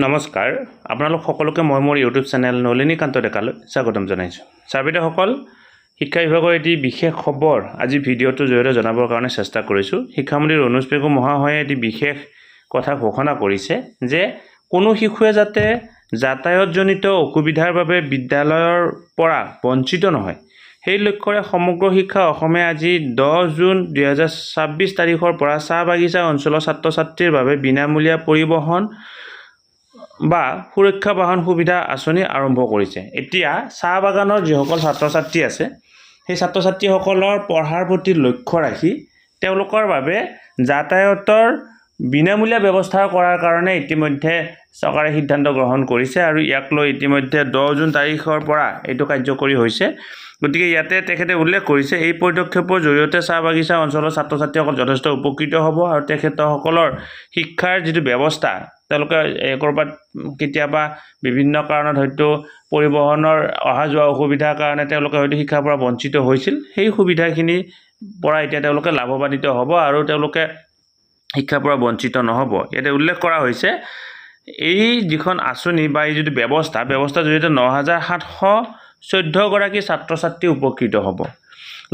নমস্কাৰ আপোনালোক সকলোকে মই মোৰ ইউটিউব চেনেল নলিনীকান্ত ডেকালৈ স্বাগতম জনাইছোঁ। ছাত্ৰসকল, শিক্ষা বিভাগৰ এটি বিশেষ খবৰ আজি ভিডিঅ'টোৰ জৰিয়তে জনাবৰ কাৰণে চেষ্টা কৰিছোঁ। শিক্ষামন্ত্ৰী ৰণোজ পেগু মহাশয়ে এটি বিশেষ কথা ঘোষণা কৰিছে যে কোনো শিশুৱে যাতে যাতায়াতজনিত অসুবিধাৰ বাবে বিদ্যালয়ৰ পৰা বঞ্চিত নহয়, সেই লক্ষ্যৰে সমগ্ৰ শিক্ষা অসমে আজি 10 জুন 2026 তাৰিখৰ পৰা চাহ বাগিচা অঞ্চলৰ ছাত্ৰ ছাত্ৰীৰ বাবে বিনামূলীয়া পৰিবহণ বা সুৰক্ষা বাহন সুবিধা আঁচনি আৰম্ভ কৰিছে। এতিয়া চাহ বাগানৰ যিসকল ছাত্ৰ ছাত্ৰী আছে, সেই ছাত্ৰ ছাত্ৰীসকলৰ পঢ়াৰ প্ৰতি লক্ষ্য ৰাখি তেওঁলোকৰ বাবে যাতায়াতৰ বিনামূলীয়া ব্যৱস্থা কৰাৰ কাৰণে ইতিমধ্যে চৰকাৰে সিদ্ধান্ত গ্ৰহণ কৰিছে আৰু ইয়াক লৈ ইতিমধ্যে 10 জুন তাৰিখৰ পৰা এইটো কাৰ্যকৰী হৈছে। গতিকে ইয়াতে তেখেতে উল্লেখ কৰিছে এই পদক্ষেপৰ জৰিয়তে চাহ বাগিচা অঞ্চলৰ ছাত্ৰ ছাত্ৰীসকল যথেষ্ট উপকৃত হ'ব আৰু তেখেতসকলৰ শিক্ষাৰ যিটো ব্যৱস্থা, তেওঁলোকে ক'ৰবাত কেতিয়াবা বিভিন্ন কাৰণত হয়তো পৰিবহণৰ অহা যোৱা অসুবিধাৰ কাৰণে তেওঁলোকে হয়তো শিক্ষাৰ পৰা বঞ্চিত হৈছিল, সেই সুবিধাখিনিৰ পৰা এতিয়া তেওঁলোকে লাভৱান্বিত হ'ব আৰু তেওঁলোকে শিক্ষাৰ পৰা বঞ্চিত নহ'ব। ইয়াতে উল্লেখ কৰা হৈছে এই যিখন আঁচনি বা এই যিটো ব্যৱস্থাৰ জৰিয়তে 9714 গৰাকী ছাত্ৰ ছাত্ৰী উপকৃত হ'ব।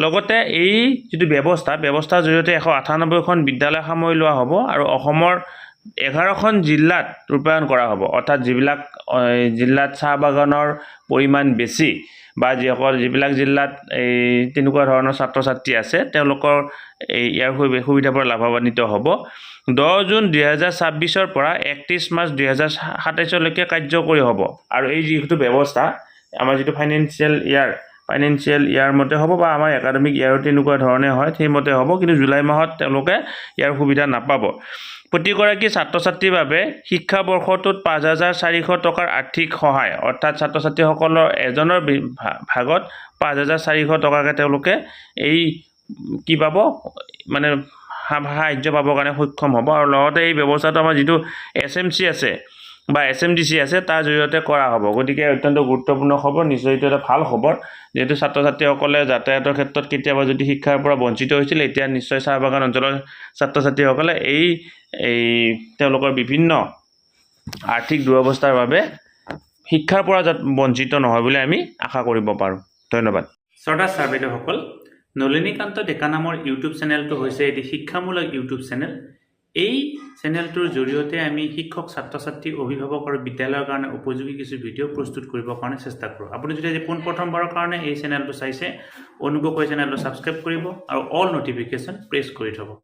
লগতে এই যিটো ব্যৱস্থাৰ জৰিয়তে 198খন বিদ্যালয় সামৰি লোৱা হ'ব আৰু অসমৰ 11খন জিলাত ৰূপায়ণ কৰা হ'ব। অৰ্থাৎ যিবিলাক জিলাত চাহ বাগানৰ পৰিমাণ বেছি বা যিবিলাক জিলাত এই তেনেকুৱা ধৰণৰ ছাত্ৰ ছাত্ৰী আছে, তেওঁলোকৰ ইয়াৰ সুবিধাৰ পৰা লাভৱান্বিত হ'ব। 10 জুন 2026 পৰা 31 মাৰ্চ 2027লৈকে কাৰ্যকৰী হ'ব আৰু এই যিটো ব্যৱস্থা আমাৰ যিটো ফাইনেন্সিয়েল ইয়াৰ মতে হ'ব বা আমাৰ একাডেমিক ইয়াৰো তেনেকুৱা ধৰণে হয়, সেইমতে হ'ব, কিন্তু জুলাই মাহত তেওঁলোকে ইয়াৰ সুবিধা নাপাব। প্ৰতিগৰাকী ছাত্ৰ ছাত্ৰীৰ বাবে শিক্ষাবৰ্ষটোত 5400 টকাৰ আৰ্থিক সহায়, অৰ্থাৎ ছাত্ৰ ছাত্ৰীসকলৰ এজনৰ ভাগত 5400 টকাকৈ তেওঁলোকে এই কি পাব, মানে সাহায্য পাবৰ কাৰণে সক্ষম হ'ব। আৰু লগতে এই ব্যৱস্থাটো আমাৰ যিটো SMC আছে বা SMDC আছে তাৰ জৰিয়তে কৰা হ'ব। গতিকে অত্যন্ত গুৰুত্বপূৰ্ণ খবৰ, নিশ্চয় এইটো এটা ভাল খবৰ, যিহেতু ছাত্ৰ ছাত্ৰীসকলে যাতায়াতৰ ক্ষেত্ৰত কেতিয়াবা যদি শিক্ষাৰ পৰা বঞ্চিত হৈছিল, এতিয়া নিশ্চয় চাহ বাগান অঞ্চলৰ ছাত্ৰ ছাত্ৰীসকলে এই তেওঁলোকৰ বিভিন্ন আৰ্থিক দুৰৱস্থাৰ বাবে শিক্ষাৰ পৰা বঞ্চিত নহয় বুলি আমি আশা কৰিব পাৰোঁ। ধন্যবাদ। শ্ৰদ্ধা ছাৰ বাইদেউসকল, নলিনীকান্ত ডেকা নামৰ ইউটিউব চেনেলটো হৈছে এটি শিক্ষামূলক ইউটিউব চেনেল। এই চেনেলটোৰ জৰিয়তে আমি শিক্ষক, ছাত্ৰ ছাত্ৰী, অভিভাৱক আৰু বিদ্যালয়ৰ কাৰণে উপযোগী কিছু ভিডিঅ' প্ৰস্তুত কৰিবৰ কাৰণে চেষ্টা কৰোঁ। আপুনি যদি আজি পোনপ্ৰথমবাৰৰ কাৰণে এই চেনেলটো চাইছে, অনুগ্ৰহ কৰি চেনেলটো ছাবস্ক্ৰাইব কৰিব আৰু অল নটিফিকেশ্যন প্ৰেছ কৰি থ'ব।